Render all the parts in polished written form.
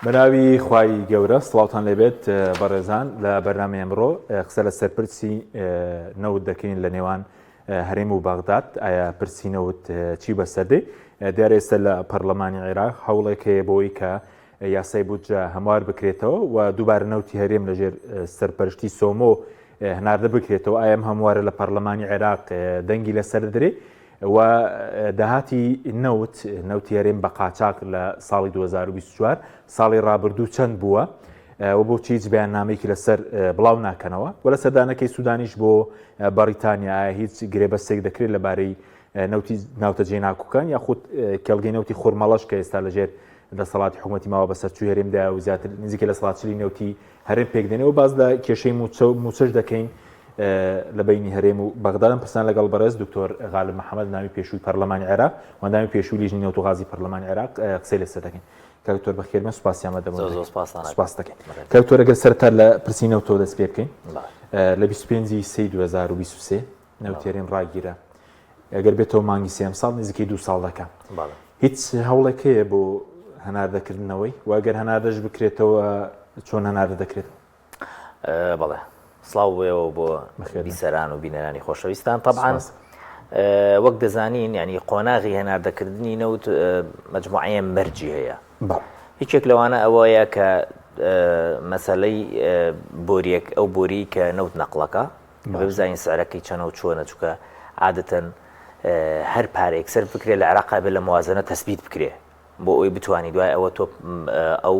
بەناوی خوای گەورە سڵاوتان لێبێت بەڕێزان لە بەرنامەی ئەمڕۆ قسە لە سەرپرسی نەوت دەکەین لە نێوان هەرێم و بەغداد. ئایا پرسی نەوت چی بەسەردێ؟ دیارە ئێستا لە پەرلەمانی عێراق هەوڵێک هەیە بۆی کە یاسای بودجە هەموار بکرێتەوە و دووبارە نەوتی هەرێم لەژێر سەرپەرشتی سۆمۆ هەناردە بکرێتەوە. ئایا ئەم هەموارە لە پەرلەمانی عێراق دەنگی لەسەر درێ و داهاتی نەوتی هەرێم بە قاچاق لە ساڵی 2024 ساڵی ڕابردوو چەند بووە و بۆ هیچ بەیاننامەیەکی لەسەر بڵاو ناکەنەوە و لە سەردانەکەی سوودانیش بۆ بەریتانیا هیچ گرێبەستێک دەکرێت لەبارەی نەوتی ناوتە جێناکوکان یاخود کێڵگەی نەوتی خورمەڵەش کە ئێستا لەژێر دەسەڵاتی حکوومەتی ماوە بەسەرچووی هەرێمدا و زیاتر نزیکە لە سڵاتچلی نەوتی هەرێم پێک دێنێەوە باز لە کێشەی موچەش دەکەین لە بینی هەرێم و بەغدادم پرسان لەگەڵ بەڕێز دکتۆر غالب محەممەد ناوی پێشووی پەرلەمانی عێراق و ناوی پێشووی لیژنی نەوت و غازی پەرلەمانی عێراق قسەی لەسەر دەکەین. کاکتۆر بەخێرمە سوپاسیامە دەبێت سوپاس دەکەین. کاکتۆر ئەگەر سەرەتا لە پرسی نەوتەوە دەست پێ بکەین لە 25/3/2023 نەوتی هەرێم ڕاگیرە ئەگەر بێتەوە مانگی سێم ساڵ نزیکەی 2 ساڵ دەکەم. هیچ هەوڵێک هەیە بۆ هەناردەکردنەوەی و ئەگەر هەناردەش بکرێتەوە چۆن هەناردە دەکرێت؟ بەڵێ سڵاو بێەوە بۆ بیسەران و بینەرانی خۆشەویستان. طبعاً وەک دەزانین ینی قۆناغی هەناردەکردنی نەوت مەجموعەیە مەرجی هەیە. هیچێک لەوانە ئەوەیە کە مەسەلەی بۆریەک ئەو بۆری کە نەوت نەقڵەکە بزانین سعرەکەی چەنە و چۆنە چووکە عادەتەن هەر پارێک سەر بکرێت لە عێراق بێت لە موازنە تەسبیت بکرێ بۆ ئەوی بتوانانی دوای ئەوە تۆ ئەو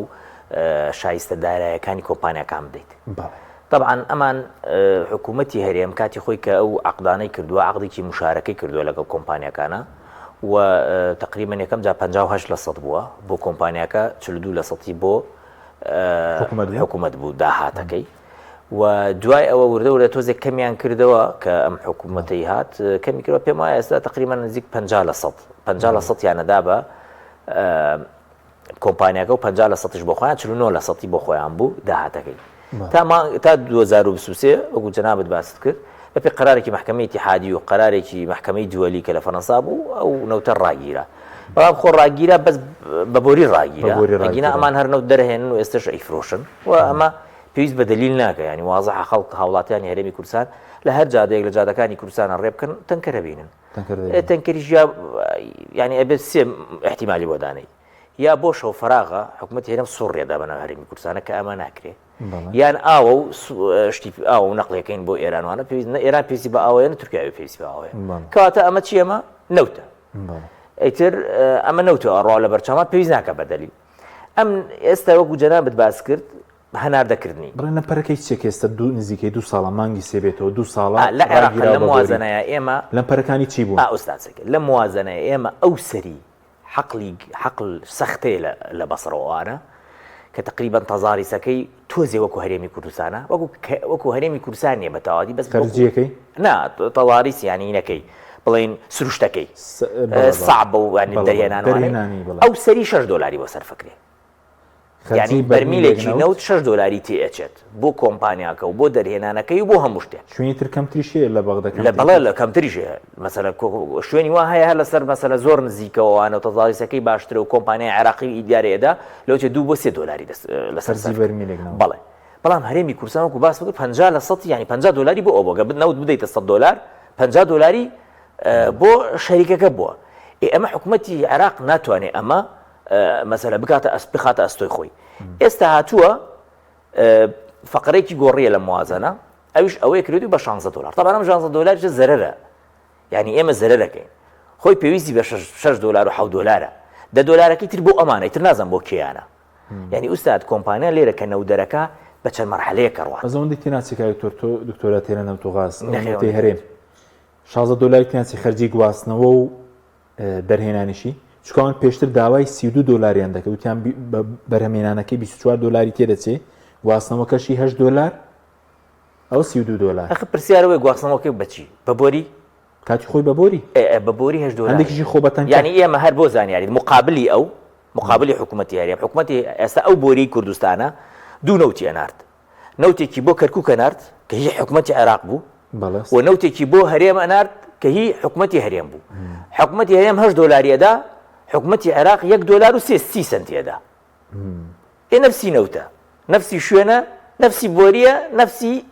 شایستە دارایەکانی کۆمپانیاکان بدەیت. طبعاً ئەمان حکوومەتی هەرێم کاتی خۆی کە ئەو عقدانەی کردووە عقدێکی مشارەکەی کردووە لەگەڵ کۆمپانیاکانە و تقریبا یەکەم جا 58% بووە بۆ کۆمپانیاکە 42% بۆ حکوومەت بوو داهاتەکەی و دوای ئەوە وردە تۆزێک کەمیان کردەوە کە ئەم حکوومەتەی هات کەمی کردەوە پێم وایە ئێستا تقریبا نزیک 50% یانەدا بە کۆمپانیاکە و 50%ش بۆ خۆیان 49% بۆ خۆیان بوو داهاتەکەی. تا 2023 وەکو جەنابەت باست کرد بەپێی قەرارێکی محکەمەی ئیتیحادی و قەرارێکی محکەمەی دووەلی کە لە فەرەنسا بوو ئەو نەوتە ڕاگیرە. بەڵام خۆ ڕاگیرە بەس بە بۆری ڕاگیرە ئەگینا ئەمان هەر نەوت دەرهێنن و ئێستش ئەیفرۆشن و ئەمە پێویست بە دلیل ناکە ینی وازەح خەڵک هاوڵاتیانی هەرێمی کوردستان لە هەر جادەیەک لە جادەکانی کوردستانە ڕێ بکەن تەنکەرە بینن. تەنکەریش ینی ئەبێت سێ احتیمالی بۆ دانەی یا بۆ شەو فەراغە حکوومەتی هەرێم سوڕێدا بەناو هەرێمی کوردستانە کە ئەمە ناکرێت یان ئاوە و شتی ئاو نەقلەکەین بۆ ئێرانوانە پێویست ئێران پێویستی بە ئاوەیە تورکیا پێویستی بە ئاوەیە کەواتە ئەمە چی ئەمە نەوتە ئەیتر ئەمە نەوتە ڕوا لە بەرچاوە پێویست ناکە بەدەلی. ئەم ئێستا وەکو جەنابەت باس کرد هەناردەکردنی بڕێنە پەرەکەی چێک ئێستا نزیکەی 2 ساڵە مانگی سێبێتەوە 2 ساڵە لە عێراق لە موازنەیە ئێمە لەم پەرەکانی چی بوو؟ ئوستاسێک لە موازنەیە ئێمە ئەو سەری حەقل سەختەیە لە بەسڕەوانە کە تقریبا تەزاریسەکەی تۆزێ وەکو هەرێمی کوردستانە وەکو هەرێمی کوردستان نیە بە تەواوی بەس خەرجیەکەی نا تەواریس یانینەکەی بڵێن سروشتەکەی سەعب و دەرهێنانی ئەو سەری $6 بۆ سەرفەکرێ ینی بەرمیلێکی نەوت $6 تێچێت بۆ کۆمپانیاکە و بۆ دەرهێنانەکەی و بۆ هەموو شتێک. شوێنی تر کەمتریشەیە لە بەغداد لە بەڵێ لە کەمتریشە مەسەلە شوێنی وا هەیە هەر لەسەر مەسەلە زۆر نزیکەوەوانە تەزاریسەکەی باشترە و کۆمپانیای عێراقی ئیدارەیەدا لەوتێ $2 بۆ $3 لەسەر بەرمیلێک بەڵێ. بەڵام هەرێمی کوردستان وەکو باس بکرد 50% ینی $50 بۆ ئەو بۆ نەوت بدەیتە $100 $50 بۆ شەریکەکە بووە. ئەمە حکوومەتی عێراق ناتوانێت ئەمە مەسەلە بخاتە ئەستۆی خۆی. ئێستا هاتووە فقرێکی گۆڕیە لە موازنە ئەویش ئەوەیە کردی بە $16. طبعا $16 زەرەرە ینی ئێمە زەرەرەکەین خۆی پێویستی بە $6 و $7 $10 تر بۆ ئەمانەی تر نازم بۆ کێیانە ینی ئوستاد کۆمپانیا لێرە کە نەودەرەکە بە چەند مەرحەلەیەکە ڕوان ئەزەوەندی تیناچێکای تۆ دکتۆرە تێرە نەوتوغاز نەخێتی هەرێم $16 تیناچی خەرجی گواستنەوە و دەرهێنانیشی چکان پێشتر داوای $32 دەکەوت وتیان بەرهەمێنانەکەی $24 تێدەچێت گواستنەوەکەشی $8 ئەو $32 ئەخ پرسیارەوەی گواستنەوەکەی بەچی بە بۆری کاتی خۆی بە بۆری بە بۆری $8 هەندێکیشی خۆبەتەن ینی ئێمە هەر بۆ زانیاری مقابلی ئەو مقابلی حکوومەتی هەرێم حکوومەتی ئێستا ئەو بۆری کوردستانە دوو نەوتی ئەنارد نەوتێکی بۆ کەرکووک ئەنارد کە هی حکوومەتی عێراق بوو و نەوتێکی بۆ هەرێم ئەنارد کە هی حکوومەتی هەرێم بوو. حکوومەتی هەرێم $8 ئەدا حکوومەتی عێراق $1.30 ئەدا نفسی نەوتە نفسی شوێنە نفسی بۆریە نفسی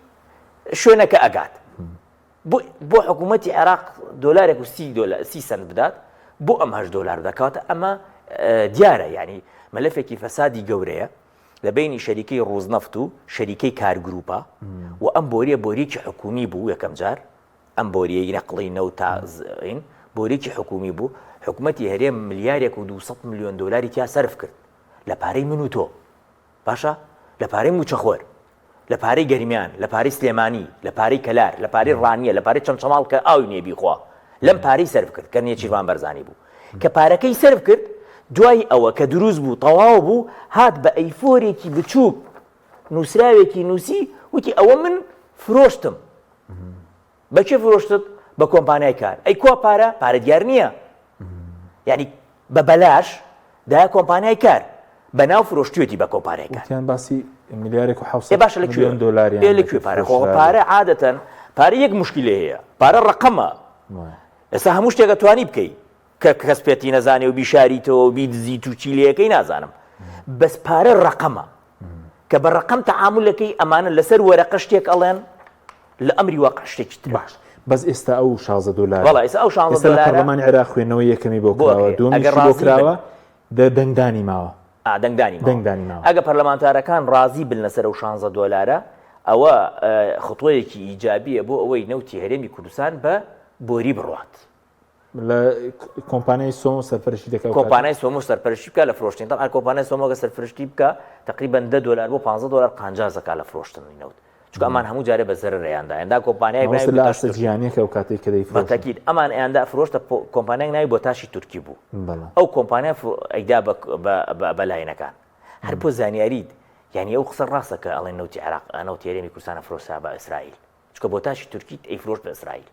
شوێنەکە ئەگات بۆ حکوومەتی عێراق دۆلارێک و $30 سنت بدات بۆ ئەم $8 دەکاتە ئەمە دیارە یعنی مەلەفێکی فەسادی گەورەیە لە بینی شەریکەی ڕۆزنەفت و شەریکەی کارگروپە و ئەم بۆریەکی حکومی بوو یەکەم جار ئەم بۆریەی نەقڵی نەوت تازین بۆریەکی حکومی بوو حکوومەتی هەرێم ملیارێک و $200 ملیۆن تیا سەرف کرد لە پارەی من و تۆ باشە لە پارەی موچەخۆر لە پارەی گەرمیان لە پارەی سلێمانی لە پارەی کەلار لە پارەی ڕانیە لە پارەی چەمچەماڵ کە ئاوی نێبی خوا لەم پارەی سەرف کرد کە نێچیروان بەرزانی بوو کە پارەکەی سەرف کرد دوای ئەوە کە دروست بوو تەواو بوو هات بە ئەیفۆرێکی بچووک نووسراوێکی نووسی وتی ئەوە من فرۆشتم بەچێ فرۆشتت بە کۆمپانیای کار ئەی کوا پارە دیار نییە یعنی بە بەلاش دای کۆمپانیای کار بەناو فرۆشتوێتی بە کۆمپانیای کار باسی ملیارێک و باشە لەکوێ پارە عادەتەن پارە یەک مشکلە هەیە پارە ڕقەمە ئێستا هەموو شتێکە توانی بکەیت کە کەس پێتی نەزانێ و بیشاریتەوە و بیدزیت و چیلەکەی نازانم بەس پارە ڕقەمە کە بە ڕقەم تەعاملەکەی ئەمانە لەسەر وەرەقە شتێک ئەڵێن لە ئەمری واقع شتێکی تر باش بەس ئێستا ئەو $16 وەڵا ئێستا ئەو $16 پەرلەمانی عێراق خوێندنەوەی یەکەمی بۆ کراوە دووەمیشی بۆ کراوە دەنگدانی ماوە دەنگدانی ماوە ئەگە پەرلەمانتارەکان ڕازی بن لەسەر ئەو $16 ئەوە خطوەیەکی ئیجابیە بۆ ئەوەی نەوتی هەرێمی کوردستان بە بۆری بڕوات لە کۆمپانیای سۆم سەرپەرشتی دەکات کۆمپانیای سۆم سەرپەرشتی بکە لە فرۆشتن تا کۆمپانیای سۆمۆگە سەرپەرشتی بکە تقریبا $10 بۆ $15 قانجاز دەکات لە فرۆشتنی نەوت چونکە ئەمان هەموو جارێ بە زەرر ڕێیاندا ئەندا کۆمپانیای لە ئاستە جیهانیەکە و کاتێک کە دەیفرۆشت بەتەکید ئەمان ئەیاندا فرۆشتە کۆمپانیای ناوی بۆ تاشی تورکی بوو ئەو کۆمپانیا ئەیدا بەلاینەکان هەر بۆ زانیاریت یعنی ئەو قسە ڕاستە کە ئەڵێن نەوتی عێراق نەوتی هەرێمی کوردستانە فرۆشتا بە ئیسرائیل چونکە بۆ تاشی تورکی ئەیفرۆشت بە ئیسرائیل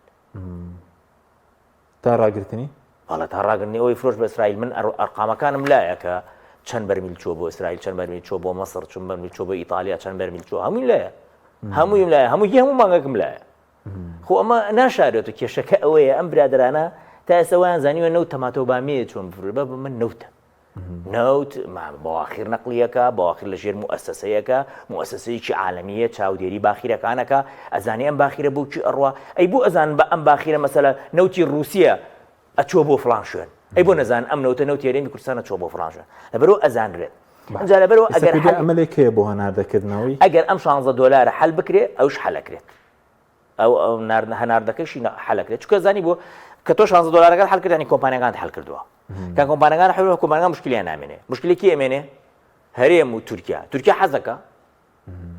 تا ڕاگرتنی والله تا ڕاگرنی ئەوەی فرۆشت بە ئیسرائیل من ئەرقامەکانم لایە کە چەند بەرمیل چۆ بۆ ئیسرائیل چەند بەرمیل چۆ بۆ مەسر چەند بەرمیل چۆ بۆ ئیتالیا چەند بەرمیل چۆ هەمووی لایە هەموویم لایە هەموو مانگەکەم لایە خۆ ئەمە ناشارێتە کێشەکە ئەوەیە ئەم برادرانە تا ئێستا وایان زانیوە نەوت تەماتە و بامیە چۆن بفرۆ بە من نەوتە نەوت بەواخیر نەقلیەکە بەواخیر لە ژێر موەسسەیەکی عالەمیە چاودێری باخیرەکانەکە ئەزانی ئەم باخیرە بۆ چی ئەڕوا ئەی بۆ ئەزان بە ئەم باخیرە مەسەلە نەوتی رووسیا ئەچۆ بۆ فڵان شوێن ئەی بۆ نەزان ئەم نەوتە نەوتی هەرێمی کوردستانە چۆ بۆ فڵان شوێن لەبەرەوە ئەزانرێت ئەجا لەبەرەوە ئەگەر ئەمەلێکەیە بۆ هەناردەکردنەوەی ئەگەر ئەم $16 حەل بکرێ ئەوش حەلەکرێت ئەو هەناردەکەشی حەلەکرێت چونکە زانی بۆ کە تۆ $16 حەل کردنی کۆمپانیەکان حەل کردووە کە کۆمپانیەکان حەل کۆمپانیەکان مشکلیان نامێنێ مشکلێکی ئەمێنێ هەرێم و تورکیا حەز دەکا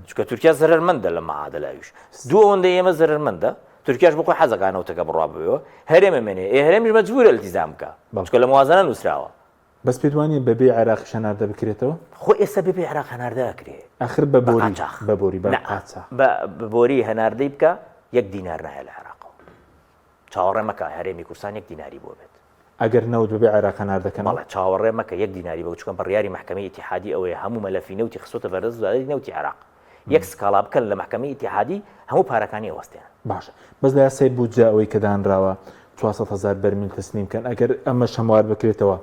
چونکە تورکیا زەرمەندە لە مەعادلەویش دوو ئەوەندەی ئێمە زەرمەندە تورکیاش بخۆی حەز دەکانەوەتەکە بڕوا بێەوە هەرێم ئەمێنێ هەرێمیش مەجبورە التیزام بکە چونکە لە موازنە نووسراوە بەس پێت وانیە بەبێ عێراقی هەناردە بکرێتەوە خۆ ئێستا بێ عێراق هەناردە ئەکرێ ئەخر بە بۆری بە بۆری هەناردەی بکە $1 نایە لە عێراقەوە چاوەڕێ مەکە هەرێمی کوردستان $1 بۆ بێت ئەگەر نەوت بەبێ عێراق هەناردەکەن بەڵێ چاوەڕێ مەکە $1 بۆ چونکە بڕیاری محکەمەی ئیتیحادی ئەوەیە هەموو مەلەفی نەوتی خستۆتە بەرز زادی نەوتی عێراق یەک سکاڵا بکەن لە محکەمەی ئیتیحادی هەموو پارەکانی ئەوەستێن باشە بەس لە یاسای بودجە ئەوەی کە دانراوە 400,000 بەرمیل تەسلیم کەن ئەگەر ئەمە شەموار بکرێتەوە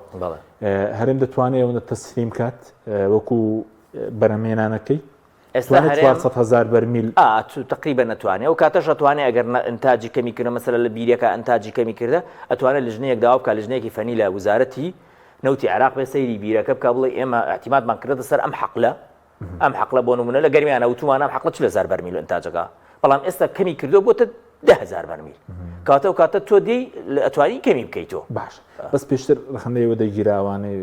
هەرێم دەتوانێت ئەوەندە تەسلیم کات وەکو بەرهەمهێنانەکەی ئێستا 400,000 بەرمیل تقریبا نەتوانێت ئەو کاتەش ئەتوانێت ئەگەر ئەنتاجی کەمی کردە مەسەلە لە بیرەکە ئەنتاجی کەمی کردە ئەتوانێت لژنەیەک داوا بکە لژنەیەکی فەنی لە وزارەتی نەوتی عێراق بێ سەیری بیرەکە بکە بڵێ ئێمە احتیمادمان کردە سەر ئەم حەقلە بۆ نمونە لە گەرمیانە وتوانە ئەم حەقلە 40,000 بەرمیل ئەنتاجەکە بەڵام ئێستا کەمی کردو بۆتە 10,000 بەرمیل کاتە تۆ دێی ئەتوانی کەمی بکەیتەوە باش بەس پێشتر ڕخندەیەوە دەگیراوانەی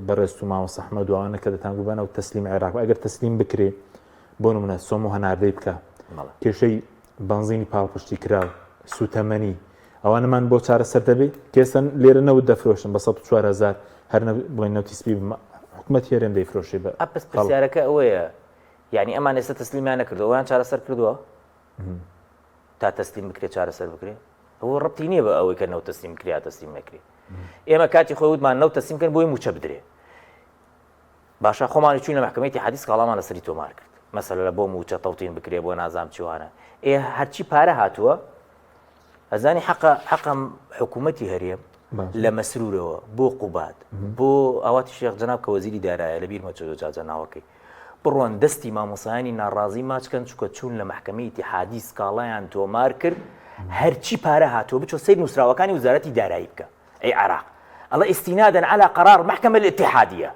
بەڕێست و ماوە سەحمەد دوانە کە دەتانگوبانە و تەسلیم عێراق ئەگەر تەسلیم بکرێ بۆ نمونە سۆم و هەناردەی بکە کێشەی بنزینی پاڵپشتی کراو سوتەمەنی ئەوانەمان بۆ چارەسەر دەبێت کێسن لێرە نەوت دەفرۆشن بە 104,000 هەر بڵێن نەوتی سپی حکومەتی هەرێم دەیفرۆشێ بە پرسیارەکە ئەوەیە یعنی ئەمان ئێستا تەسلیمیان نەکردو ئەویان چارەسەر کردووە تا تەسلیم بکرێت چارەسەر بکرێت ئەوە ڕەبتی نییە بە ئەوەی کە نەوت تەسلیم کریا تەسلیم نەکرێت ئێمە کاتی خۆی وتمان نەوت تەسلیم کردن بۆی موچە بدرێ باشە خۆمانی چووینە محکەمەی حەدیث کاڵامان لەسەری تۆمار کرد مەسەلە لە بۆ موچە تەوتین بکرێ بۆ نازام چیوانە هەرچی پارە هاتووە ئەزانی حەقم حکوومەتی هەرێم لە مەسرورەوە بۆ قوبات بۆ ئاواتی شێخ جەناب کە وەزیری دارایە لە بیر مەچۆ جاجە ناوەکەی بڕۆن دەستی مامۆسایانی ناڕازی ماچکەن چکە چوون لە محکەمەی ئیتیحادی سکاڵایان تۆمار کرد هەرچی پارە هاتووە بچۆ سەیر نووسراوەکانی وزارەتی دارایی بکە ئەی عراق الله استنادا على قرار محكمة الاتحادية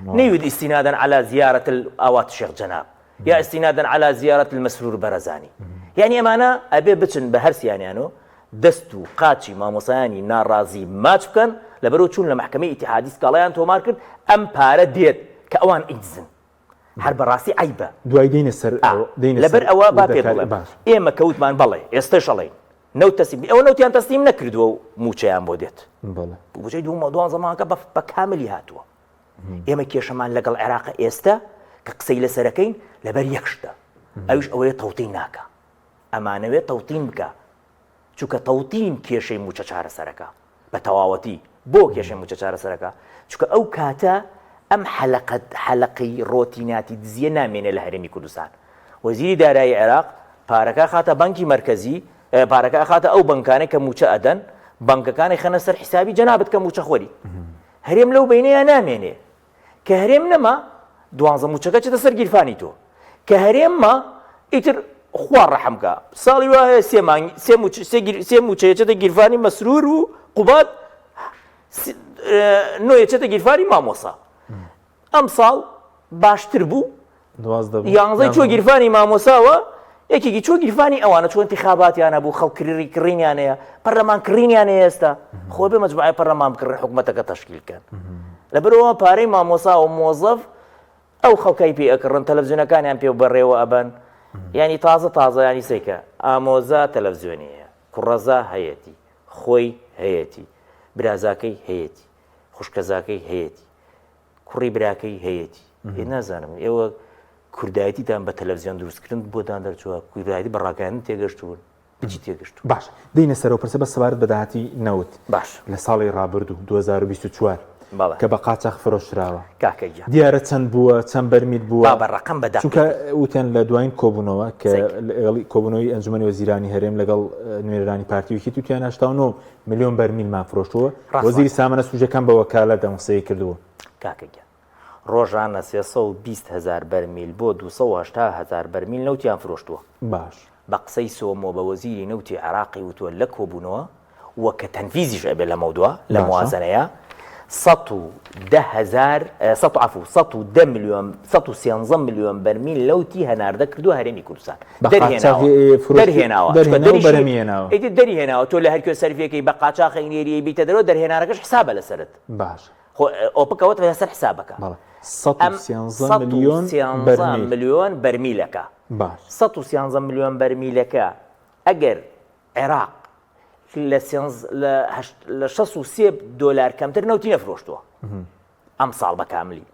نيود استنادا على زيارة الأوات الشيخ جناب يا استنادا على زيارة المسرور برزاني يعني أمانة أبي بتشن بهرس يعني أنو دستو قاتشي ما مصاني نارازي ماتشكن لبروتشون لمحكمة اتحادية سكاليان تو ماركت أم بارا ديت كأوان إجزن حرب راسي عيبة دوای دين السر لبر أوا بابي بلا إما كوت مان بالله يستشلين نو تسليم او نو تيان تسليم نكردو موچيان بوديت بله بوجي دو موضوع زمان بكامل هاتوا اما كيشمان لقل العراق استا كقسيله سركين لبر يكشتا ايش اوي توطيناكا امانوي توطين بكا چوكا توطين كيشي موچچار سركا بتواوتي بو كيشي موچچار سركا چوكا او كاتا ام حلقي روتيناتي دزينا من الهرمي كردستان وزير دارایی عراق پارەکە خاتە بانکی مرکزی پارەکە خاتە ئەو بنکانە کە موچە ئەدەن بانکەکانی خەنە سەر حسابی جەنابەت کە موچە خۆری هەرێم لەو بینەیە نامێنێ کە هەرێم نەما دوانزە موچەکە چێتە سەر گیرفانی تۆ کە هەرێممە ئیتر خوار ڕەحمکە ساڵی وایە سێ موچەیە چێتە گیرفانی مەسرور و قوبات نۆیە چێتە گیرفانی مامۆسا ئەم ساڵ باشتر بوو یانزەی چۆ گیرفانی مامۆساوە یەکێکی چۆ گیرفانی ئەوانە چۆن انتخاباتیانە بوو خەڵک کڕینیانەیە پەرلەمان کڕینیانەیە ئێستا خۆ بێ مەجموعەی پەرلەمان بکڕن حکوومەتەکە تەشکیلکەن لەبەرەوە پارەی مامۆسا و مۆزەف ئەو خەڵکەی پێ ئەکڕن تەلەڤیزیۆنەکانیان پێ بەڕێوە ئەبەن ینی تازە ینی سێکە ئامۆزا تەلەڤیزیۆنیەیە کوڕەزا هەیەتی خۆی هەیەتی برازاکەی هەیەتی خوشکەزاکەی هەیەتی کوڕی براکەی هەیەتی نازانم ئێوە کوردایەتیتان بە تەلەڤیزیۆن دروستکردن بۆتان دەرچووە کوردایەتی بەڕاکایان تێگەشتوون بچی تێگەشتوون باش دینە سەرەوە پرسە بە سەبارەت بە داهاتی نەوت باش لە ساڵی ڕابردوو 2024 کە بە قاچاق فرۆشراوە کاکەجا دیارە چەند بووە چەند بەرمیت بووە بە ڕقم بەدا چونکە وتیان لە دوایین کۆبوونەوە کە کۆبوونەوەی ئەنجومەنی وەزیرانی هەرێم لەگەڵ نوێنەرانی پارتیویەکی توتیان 89 ملیۆن بەرمیلمان فرۆشتووە وەزیری سامانە سوژەکان بە وەکالەت دەموسەیە کردووە کاکەجا ڕۆژانە 320,000 بەرمیل بۆ 280,000 بەرمیل نەوتیان فرۆشتووە باش بە قسەی سۆمۆ بە وەزیری نەوتی عراقی وتووە لە کۆبوونەوە وە کە تەنفیزیش ئەبێ لە مەودووە لە موازنەیە 113 ملیۆن بەرمیل لەوتی هەناردە کردو هەرێمی کوردستان دەرهێناوە تۆ لە هەرکوێ سەرفیەکەی بە قاچاقی نێریەی بیتە دەرەوە دەرهێنارەکەش حسابە لەسەرت باش ئۆپکەوت لەسەر حسابەکە 113 ملیۆن بەرمیلەکە باش 113 ملیۆن بەرمیلەکە ئەگەر عێراق لە 63 دۆلار کەمتر نەوتی نەفرۆشتووە ئەم ساڵ بە کاملی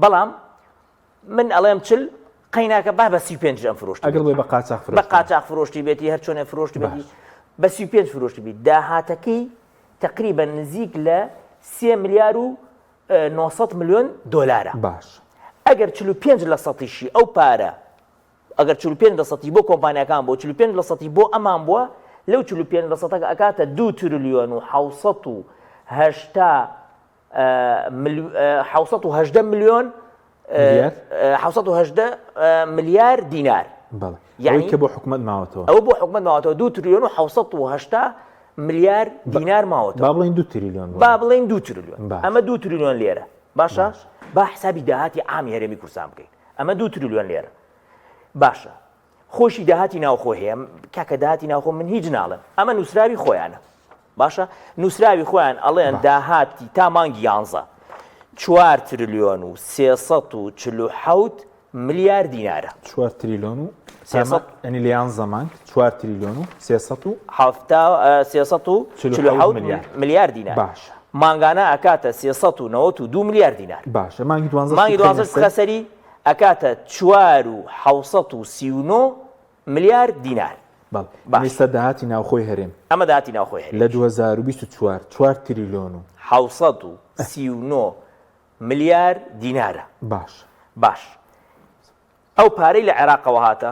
بەڵام من ئەڵێم چل قەیناکە با بە 35 ئەم فرۆشت ئەگەر بە قاچاق فرۆشتی بێتی هەر چۆنە فرۆشتی بێتی بە 35 فرۆشتی بیت داهاتەکەی تقریبا نزیک لە 3 ملیار و 900 ملیۆن دۆلارە باش ئەگەر 45 لە سەتیشی ئەو پارە ئەگەر 45 لە سەتی بۆ کۆمپانیەکان بۆ 45 لە سەتی بۆ ئەمان بووە لەو 45 لە سەتەکە ئەکاتە 2 تریلیۆن و 780 ملیۆن 780 ملیار دینار یعنی کە بۆ حکومەت ماوەتەوە ئەوە بۆ حکومەت ماوەتەوە 2 تریلیۆن و 780 ملیار دینار ماوەتەوە با بڵێن 2 تریلیۆن با بڵێن 2 تریلیۆن ئەمە 2 تریلیۆن لێرە باشە با حسابی داهاتی عامی هەرێمی کوردستان بکەین ئەمە 2 تریلیۆن لێرە باشە خۆشی داهاتی ناوخۆ هەیە کاکە داهاتی ناوخۆ من هیچ ناڵێم ئەمە نووسراوی خۆیانە باشە نووسراوی خۆیان ئەڵێن داهاتی تا مانگی 11 4 تریلیۆن و 347 ملیار دینارە 4 تریلیۆن و ئەنی لە 11 مانگ 4 تریلیۆن و 347 ملیار دینار باش مانگانە ئەکاتە 392 ملیار دینار باشە مانگی 12 خەسەری ئەکاتە 439 ملیار دینار ئێستا داهاتی ناوخۆی هەرێم ئەمە داهاتی ناوخۆی هەرێم لە 2024 4 تریلیۆن و 739 ملیار دینارە باش ئەو پارەی لە عێراقەوە هاتە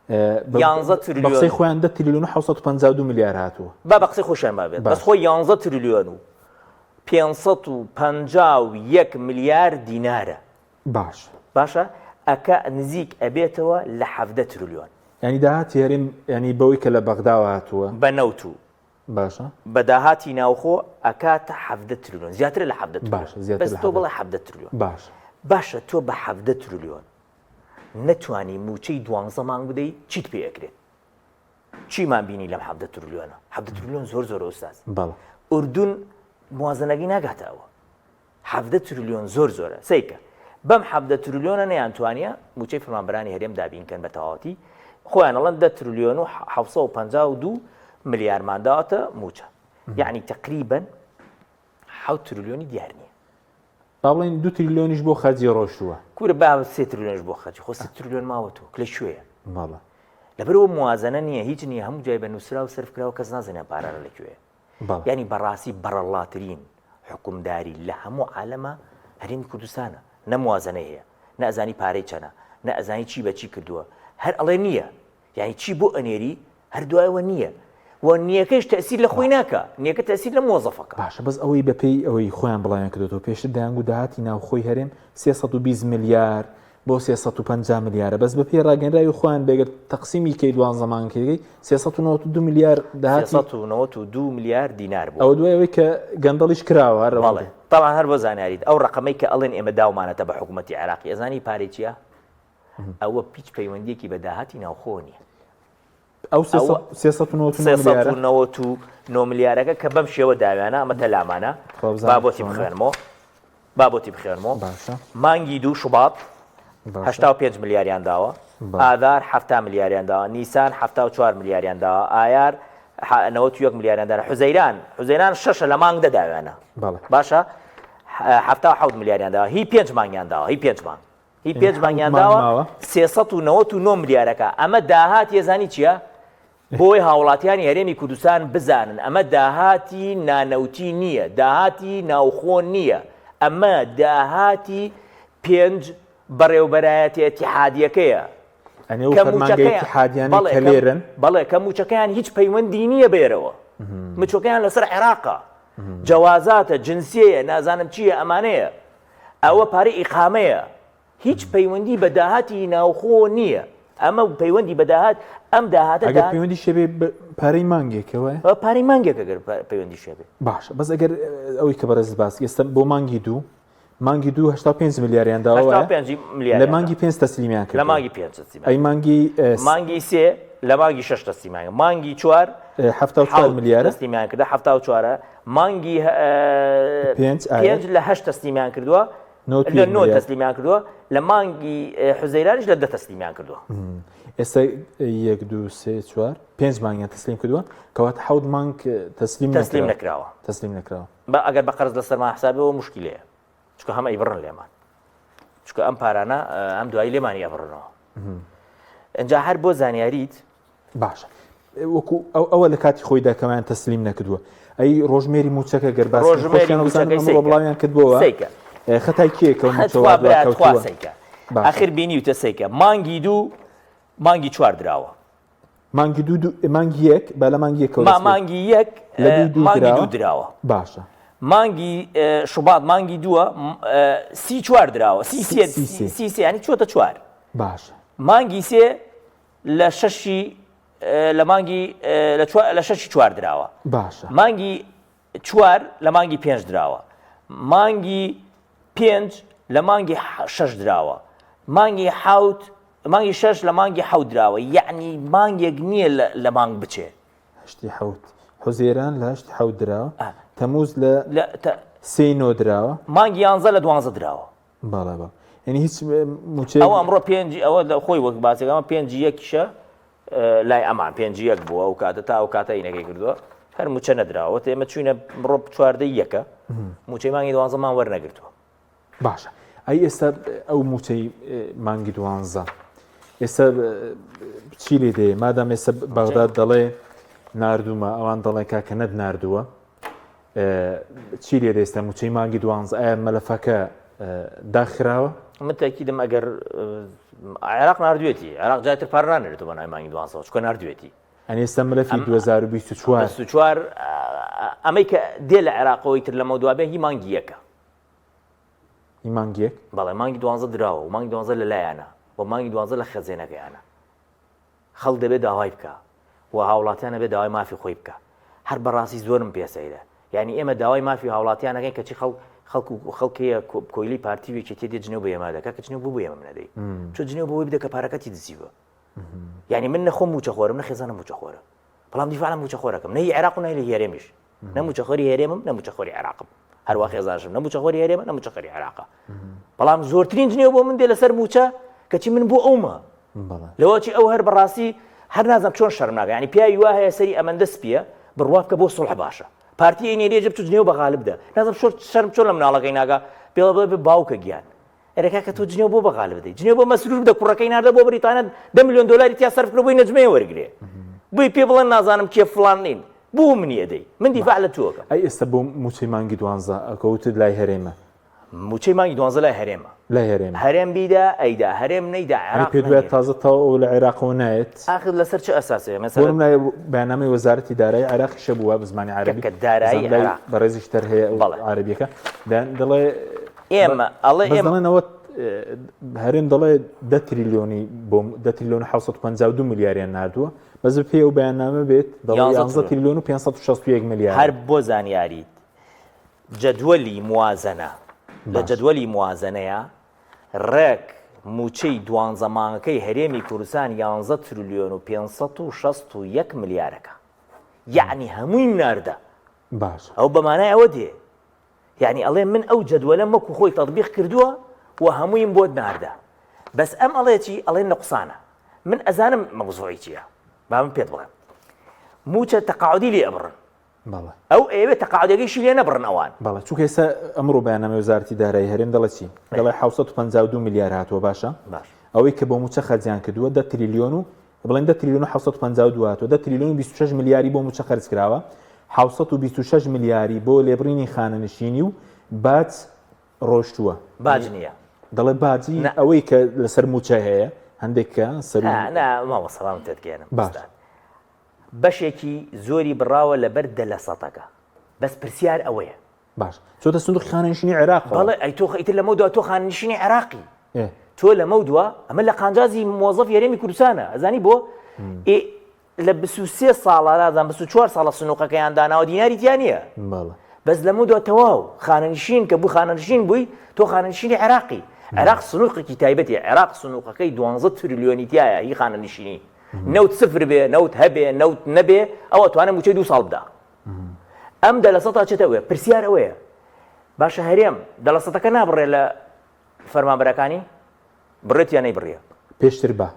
11 تریلیۆن بەقسەی خۆیان 10 تریلیۆن و 752 ملیار هاتووە با بە قسەی خۆشیان بابێت بەس خۆی 11 تریلیۆن و 551 ملیار دینارە باشە ئەکە نزیک ئەبێتەوە لە 17 تریلیۆن ینی داهاتی هەرێم ینی بەوەی کە لە بەغداوە هاتووە بە نەوت و باشە بە داهاتی ناوخۆ ئەکاتە 17 تریلیۆن زیاتر لە 17 باشە زیاتر بەس تۆ بڵێ 17 تریلیۆن باش باشە تۆ بە 17 تریلیۆن نەتوانی موچەی 12 مانگ بدەیت چیت پێ ئەکرێت چیمان بینی لەم 17 تریلیۆنە 17 تریلیۆن زۆر ئۆستاز بەڵێ ئوردون موازنەگی ناگاتەوە 17 تریلیۆن زۆرە سیکە بەم 17 تریلیۆنە نەیانتوانیە موچەی فەرمانبەرانی هەرێم دابینکەن بە تەواوەتی خۆیان ئەڵەن 10 تریلیۆن و 752 ملیارمان داوەتە موچە یعنی تقریبا 7 تریلیۆنی دیار نییە با بڵێن 2 تریلیۆنیش بۆ خەرجی ڕۆشتووە کورە با 3 تریلیۆنش بۆ خەرجی خۆ 3 تریلیۆن ماوەتەوە کلێ شوێیە بەڵێ لەبەرەوە موازنە نییە هیچ نییە هەموو جای بە نووسرا و سەرفکراوە کەس نازانێت پارانە لەکوێیە بەڵێ یعنی بەڕاستی بەڕەڵاترین حکومداری لە هەموو عالەمە هەرێمی کوردستانە نەموازنە هەیە نەئەزانی پارەی چەنە نەئەزانی چی بەچی کردووە هەر ئەڵێ نییە یعنی چی بۆ ئەنێری هەردوایەوە نییە و نیەکەش تەسیر لە خۆی ناکە نیەکە تەسیر لە مۆزەفەکە باشە بەس ئەوەی بەپێی ئەوەی خۆیان بڵیان کردوەوە پێشتر دەیانگو داهاتی ناوخۆی هەرێم 320 ملیار بۆ 350 ملیارە بەس بە پێی ڕاگەنراوی خۆیان بێگەر تەقسیمی کەی دوان زەمانکردی 392 ملیار داهاتی 392 ملیار دینار بوو ئەوە دوای ئەوەی کە گەندەڵیش کراوە بەڵێ طبعا هەر بۆ زانیاریت ئەو ڕقەمەی کە ئەڵێن ئێمە داومانەتە بە حکوومەتی عێراقی ئەزانی پارەی چییە ئەوە پیچ پەیوەندیەکی بە داهاتی ناوخۆ نییە ئەو 399 ملیارەکە کە بەم شێوە داویانە ئەمە تەلامانە بابەتی بخێنمەوە مانگی 2 شوباط 85 ملیاریان داوە ئادار 70 ملیاریان داوە نیسان 74 ملیاریان داوە ئایار 91 ملیاریان داوە حوزەیران 6 لە مانگ دەداویانە باشە 77 ملیاریان داوە هی 5 مانگیان داوە هی 5 مانگیان داوە 399 ملیارەکە ئەمە داهاتی ێزانی چییە؟ بۆی هاوڵاتیانی هەرێمی کوردستان بزانن ئەمە داهاتی نانەوتی نییە داهاتی ناوخۆ نییە ئەمە داهاتی 5 بەڕێوبەرایەتی ئەتیحادیەکەیە بەڵێ کە موچەکەیان هیچ پەیوەندی نییە بێرەوە موچەکەیان لەسەر عێراقە جەوازاتە جنسیەیە نازانم چییە ئەمانەیە ئەوە پارەی ئیقامەیە هیچ پەیوەندی بە داهاتی ناوخۆ نییە ئەمە پەیوەندی بەداهات ئەم داهاتە پەیوەندی شەبێ پارەی مانگێکەوە پارەی مانگێکە گەر پەیوەندی شەبێ باش بەس ئەگەر ئەوەی کە بەڕێز باس ئێستا بۆ مانگی 2 85 ملیاریان داوە لە مانگی 5 تەسلیمیان کرد لە مانگی 5 ئەی مانگی 3 لە مانگی 6 تەسلیمیان مانگی 4 74 ملیارە تەسلیمیان کردە 74 مانگی 5 لە 8 تەسلیمیان کردووە لە 9 تەسلیمیان کردووە لە مانگی حوزەیرانیش لە 10 تەسلیمیان کردووە ئێستا 1 2 3 4 5 مانگیان تەسلیم کردووە کەواتە 7 مانگ تەسلیم نەکراوە ئەگەر بە قەرز لەسەرمان حسابەوە مشکلەیە چکە هەمە ئیبڕن لێمان چکە ئەم پارانە ئەم دوایی لێمانی ئەبڕنەوە ئەجا هەر بۆ زانیاریت باشە وەکو ئەوە لە کاتی خۆیدا کەمان تەسلیم نەکردووە ئەی ڕۆژمێری موچەکە گەر بڵاویان کردبووە خەتای کێکە ئاخر بینیوتە سیکە مانگی 2 مانگی 4 دراوە مانگی 1 بە لە مانگیەکەوە مانگی 1 مانگی 2 دراوە باشە مانگی شوبات مانگی 2 34 دراوە سی ینی چۆتە 4 باشە مانگی 3 لە 6 لە مانگی لە 6 4 دراوە باشە مانگی 4 لە مانگی 5 دراوە مانگی 5 لە مانگی 6 دراوە مانگی 6 لە مانگی 7 دراوە یعنی مانگێک نییە لە مانگ بچێ حوزێران لە 7 دراوە تەموز لە 3 دراوە مانگی 11 لە 12 دراوە باڵا ینی هیچ موچێ ئەوە ئەمڕۆ 5 ئەوە خۆی وەک باسێکەمە 5 یەکیشە لای ئەمان 5 یەک بووە ئەو کاتە تا ئەو کاتە ئینەکەی کردووە هەر موچە نەدراوە ئێمە چوینە ڕۆ 4 یەکە موچەی مانگی 12 مان وەرنەگرتووە باشە ئەی ئێستا ئەو موچەی مانگی 12 ئێستا چی لێ دێ مادام ئێستا بەغداد دەڵێ ناردوومە ئەوان دەڵێ کاکە نەت ناردووە چی لێ دێستە موچەی مانگی 12 ئایا مەلەفەکە داخراوە متەکیدم ئەگەر عێراق ناردوێتی عێراق جاتر پارانێتەوە بە نای مانگی 12 چکە ناردوێتی ئەنی ئێستا مەلەفی 2024 ئەمەی کە دێ لە عێراقەوەی تر لە مەودوابێ هی مانگی یەکە مانگیەک بەڵێ مانگی 12 دراوە و مانگی 12 لەلایەنە و مانگی 12 لە خەزێنەکەیانە خەڵک دەبێت داوای بکە و هاوڵاتیانە بێت داوای مافی خۆی بکە هەر بەڕاستی زۆرم پێسەیرە یعنی ئێمە داوای مافی هاوڵاتیانەکەین کەچی خەڵکیە کۆیلی پارتیوێکی تێ جنێو بە ئێمە دەکات کە جنێو بۆ ئێمە منەدەی چۆ جنێو بۆی بدە کە پارەکەتی دزیوە یعنی من نەخۆم موچەخۆرم نەخێزانم موچەخۆرە بەڵام دیفاعم موچەخۆرەکەم نەی عێراق و نای لە هێرێمیش نەموچەخۆری هێرێمم نەموچەخۆری عێراقم هەروە خێزانشم نەموچەخۆری هێرێمە نەموچەخۆری عێراقە بەڵام زۆرترین جنێو بۆ من دێ لەسەر موچە کەچی من بۆ ئەومە لەوەچی ئەو هەر بەڕاستی هەر نازانم چۆن شەرم ناکە ینی پیاوی وا هەیە سەری ئەمەندە سپیە بڕوا بکە بۆ سڵح باشە پارتی نێریێ تو جنێو بە غالب دە نازانم شەرم چۆن لە مناڵەکەی ناگا پێڵە بڵێ باوکە گیان ئێرەکە کە تۆ جنێو بۆ بە غالب دەی جنێو بۆ مەسرور بدە کوڕەکەی ناردە بۆ بریتانە 10 میلیۆن دلاری تیا سەرف کرد بۆی نەجمەیە وەرگێ بووی پێ بڵێن نازانم کێ فڵان نین بوو منی ئەدەی من دیفاع لە تۆکەم ئەی ئێستا بۆ موچەی مانگی 12 ئەکەوتت لای هەرێمە موچەی مانگی 12 لای هەرێمە لای هەرێمە هەرێم بیدا ئەیدا هەرێم نەیدا عێراق پێ دوای تازە تەواو لە عێراقەوە نایێت ئاخر لەسەر چه ئەساسەیە بۆ مەسەڵەن لای بەیاننامەی وەزارەتی دارایی عێراقی شە بووە بە زمانی عەربی کە دارایی عێراق بەڕێزیش تەر هەیە عەربیەکە دەڵێ ئێمە ئەڵێ ئێمە دەڵێنەوە هەرێم دەڵێ 10 تریلیۆنی بۆ 10 تریلیۆن 752 میلیاریان نردووە بەس پێ ئەو بەیاننامە بێت دەڵێ 11 تریلیۆن و 561 میلیارد هەر بۆ زانیاریت جەدوەلی موازنە لە جەدوەلی موازنەیە ڕێک موچەی 12 مانگەکەی هەرێمی کوردستان 11 تریلیۆن و 561 میلیارەکە یعنی هەمووی ناردە باش ئەو بەمانای ئەوە دێ یعنی ئەڵێ من ئەو جەدوەلە مەکو خۆی تەطبیق کردووە و هەموویم بۆت ناردە بەس ئەم ئەڵێکی ئەڵێ نەقسانە من ئەزانم مەوزوعی چییە با من پێت بڵێم موچە تەقاعودی لێ ئەبڕن ئەو ئێوێ تەقاعودەکەیشی لێ نەبڕن ئەوان بەڵێ چونکە ئێستا ئەمڕۆ بەیاننامەی وەزارەتی دارایی هەرێم دەڵێ چی دەڵێ 752 میلیار هاتووە باشە ئەوەی کە بۆ موچە خەرجیان کردووە 10 تریلیۆن و بڵێن 10 تریلیۆن و 752 هاتووە 10 تریلیۆن و 26 میلیاری بۆ موچە خەرج کراوە 726 میلیاری بۆ لێبڕینی خانەنشینی و باج ڕۆشتووە باج نییە دەڵێ باجی ئەوەی کە لەسەر موچە هەیە هەندێککە سەر ماوە سەڵام تێتگەێنم بەشێکی زۆری بڕاوە لەبەر دە لە سەدەکە بەس پرسیار ئەوەیە باش چۆتە سندوقی خانەنشینی عێراق بەڵێ ئەی تۆ ئیتر لەمە دووە تۆ خانەنشینی عێراقی تۆ لەمە دووە ئەمە لە قانجازی مۆزەف هەرێمی کوردستانە ئەزانی بۆ لە 23 ساڵە لازان 24 ساڵە سنووقەکەیان داناوە دیناری تیا نییە بەس لەمە دووە تەواو خانەنشین کە بوو خانەنشین بووی تۆ خانەنشینی عێراقی عێراق سنووقێکی تایبەتی عێراق سنووقەکەی 12 تریلیۆنی تایە هی خانەنشینی نەوت سفر بێ نەوت هەبێ نەوت نەبێ ئەوە توانێت موچەی 2 ساڵ بدا ئەم دە لە سەدا چێتە ئەوەیە پرسیار ئەوەیە باشە هەرێم دە لە سەدەکە نابڕێ لە فەرمانبەرەکانی بڕێت یان نەیبڕێ پێشتر بە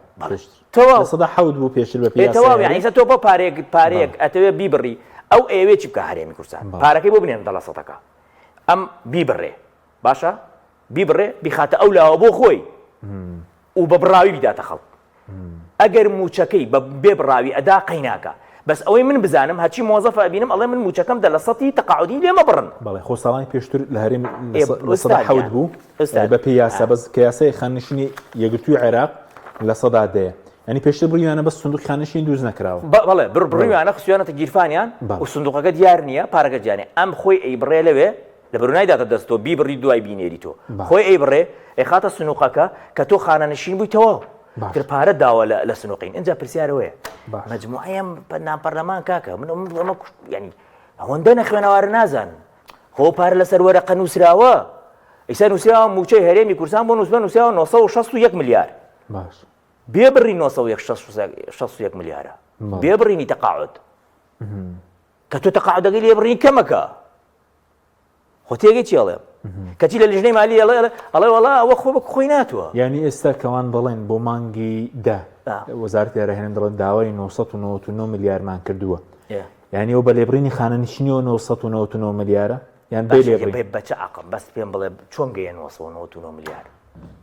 تەواو سەدا حەوت بوو پێشتر بە پێ تەواو یعنی تۆ بۆ پارەیەک ئەتەوێت بیبڕی ئەو ئێوێ چی بکە هەرێمی کوردستان پارەکەی بۆ بنێن دە لە سەدەکە ئەم بیبڕێ باشە بیبڕێ بیخاتە ئەو لاوە بۆ خۆی و بە بڕاوی بیداتە خەڵک ئەگەر موچەکەی بە بێبڕاوی ئەدا قەیناکە بەس ئەوەی من بزانم هەچی مۆزەفە ئەبینم ئەڵێ من موچەکەم دە لە سەتی تەقاعودی لێمە بڕن بەڵێ خۆ ساڵانی پێشتر لە هەرێم سەدا حەوت بوو بە پێ یاسا بەس کە یاسای خانەنشینی یەکگرتووی عێراق لە سەدا دەیە ینی پێشتر بڕیوانە بەس سندوقی خانەنشین دروست نەکراوە بەڵێ بڕیوانە خسویانەتە گیرفانیان و سندوقەکە دیار نییە پارەکە جیانێ ئەم خۆی ئەی بڕێ لەوێ لە بەرونای داتە دەستۆ بیبڕی دوای بینێری تۆ خۆی ئەی بڕێ ئەی خاتە سنووقەکە کە تۆ خانەنشین بووی تەواو تر پارە داوە لە سنووقین اینجا پرسیارەوەیە مەجموعەیەم ناپەرلەمان کاکە من ئەمە ینی ئەوەندە نەخوێنەوارە نازان خۆ پارە لەسەر وەرەقە نووسراوە ئیسا نووسراوە موچەی هەرێمی کوردستان بۆ نووسراوە 961 میلیار باش بێبڕی 961 میلیارە بێبڕینی تەقاعود کە تۆ تەقاعودەکەی لێبڕینی کەمەکە خۆ تێگەی چی ئەڵێم کەچی لە لیژنەی مالی ئەڵێ وەڵا ئەوە خۆ بە خۆی ناتوە یعنی ئێستا کەوان بڵێن بۆ مانگی دا وەزارەتی دارایی دەڵێن داوای 999 میلیارمان کردووە یعنی ئەو بە لێبڕینی خانەنشینیەوە 999 میلیارە یان بەچە عەقڵ بەس پێم بڵێ چۆن گەیەن 999 میلیار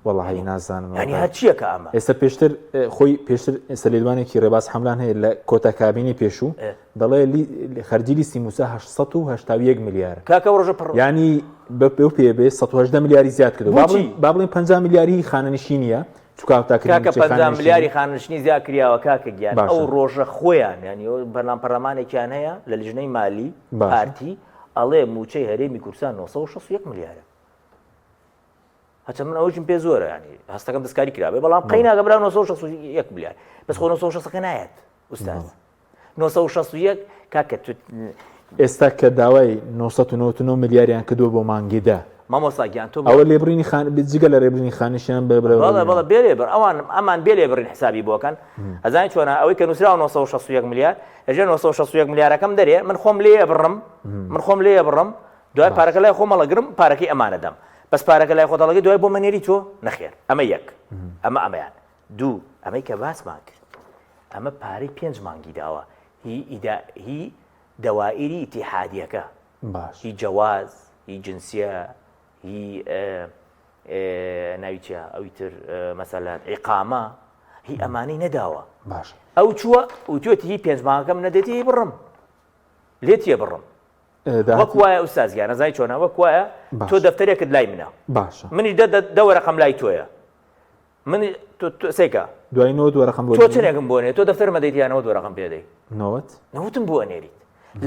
وەڵاهی نازانم ینی هەرچیەکە ئەمە ئێستا پێشتر خۆی پێشتر ئێستا لێدوانێکی ڕێباز حەملان هەیە لە کۆتا کابینی پێشوو دەڵێ خەرجی لیستی موسا 881 میلیارە کاکە ڕۆژە پڕ ینی بە پێ بێ 180 میلیاری زیاد کردو با بڵێن 50 میلیاری خانەنشینیە کاکە 50 میلیاری خانەنشینی زیاد کراوە کاکە گیان ئەو ڕۆژە خۆیان ینی بەرنامە پەرلەمانێکیان هەیە لە لیژنەی مالی پارتی ئەڵێ موچەی هەرێمی کوردستان 961 میلیارە هەچە من ئەوژم پێ زۆرە ینی هەستەکەم دەستکاری کرابێ بەڵام قەی ناگەبرا 961 میلیارد بەس خۆ 960 نایەت ئوستاز 961 کاکە ئێستا کە داوای 999 میلیاریان کردووە بۆ مانگیدا مامۆساگیان تۆ ئەوە لێبڕینی جگە لە ڕێبرینی خانیشیان بەڵێ بێ لێبڕ ئەمان بێ لێبڕین حسابی بۆکەن ئەزانانی چۆنە ئەوەی کە نووسراوە 961 میلیارد ئەژێ 961 میلیارەکەم دەرێ من خۆم لێ بڕم دوای پارەکە لای خۆمە لەگرم پارەکەی ئەمانەدەم بەس پارەکە لای خۆتەڵەکەی دوای بۆ منێری تۆ نەخێر ئەمە یەک ئەمەیان دوو ئەمەی کە باسمان کرد ئەمە پارەی 5 مانگی داوە هی دەوائری ئیتیحادیەکە هی جەواز هی جنسیە هی ناویچە ئەوی تر مەسەلەن عیقامە هی ئەمانەی نەداوە ئەو چووە و توێتی هی 5 مانگەکەم نەدێتی بڕم لێتیە بڕم وەک وایە ئوستازیان نەزای چۆنە وەک وایە تۆ دەفتەرێکت لای منە باشە منیش دەوەرەقەم لای تۆیە من سێکە دوای 9 وەرەقەم بۆ تۆ چنێکم بۆ نێ تۆ دەفتەرمە دەیتیانەوە وەرەقەم پێ دەی نەوتم بۆ ئەنێریت